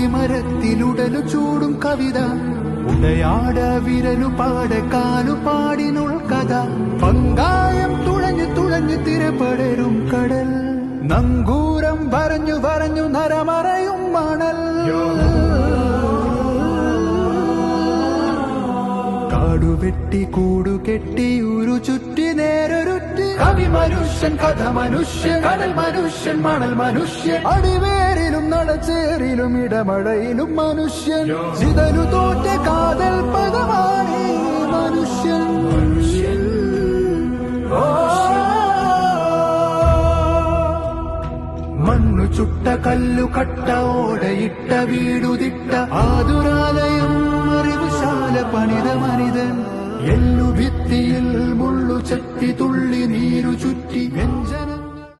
അടിമരത്തിലുടലു ചൂടും കവിത ഉടയാട വിരലു പാട കാലു പാടിനുൾ കഥ പങ്കായം തുഴഞ്ഞു തുഴഞ്ഞു തിരപടരും കടൽ നങ്കൂരം വരഞ്ഞു വരഞ്ഞു നരമറയും മണൽ കാടുവെട്ടി കൂടുകെട്ടി ഉരു ചുറ്റി നേരൊരുറ്റി കവി മനുഷ്യൻ കഥ മനുഷ്യൻ കടൽ മനുഷ്യൻ മണൽ മനുഷ്യൻ അടിവേരിലും നടച്ചേറിലും ഇടമഴയിലും മനുഷ്യൻ ചിതലു തോറ്റ കാതൽ പദമാണ് മനുഷ്യൻ മണ്ണു ചുട്ട കല്ലു കട്ട ഓടയിട്ട വീടുതിട്ട ആതുരാലയം അറിവുശാല പണിത മനിതൻ എല്ലു ഭിത്തിയിൽ മുള്ളു ചട്ടി തുള്ളി നീരു ചുറ്റി വ്യഞ്ജന